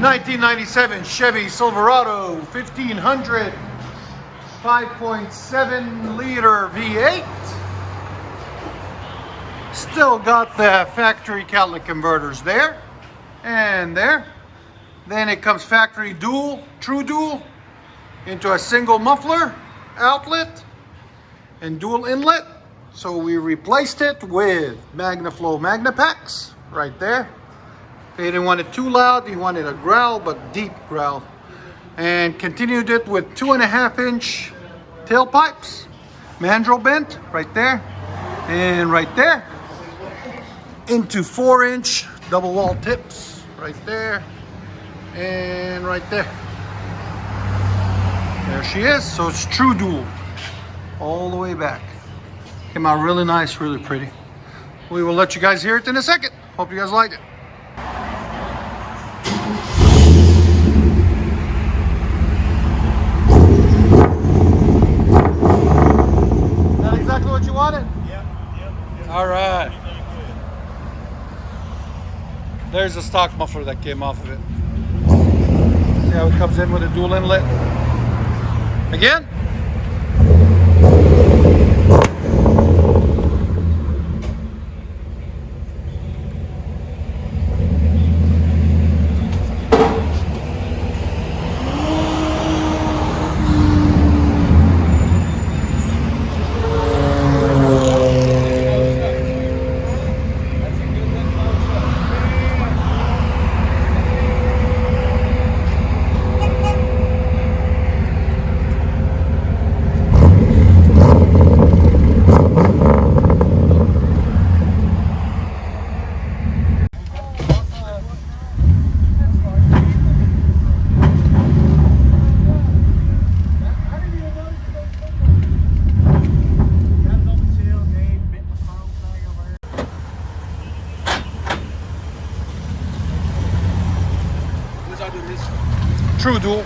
1997 Chevy Silverado 1500 5.7 liter V8. Still got the factory catalytic converters there and there. Then it comes factory dual, true dual, into a single muffler outlet and dual inlet. So we replaced it with MAGNAFLOW MAGNAPACKS right there. He didn't want it too loud, he wanted a growl, but deep growl. And continued it with 2.5-inch tailpipes, mandrel bent right there and right there, into 4-inch double wall tips right there and right there. There she is. So it's true dual all the way back. Came out really nice, really pretty. We will let you guys hear it in a second. Hope you guys like it. Is that exactly what you wanted? Yep. All right. There's the stock muffler that came off of it. See how it comes in with a dual inlet? Again. True dual.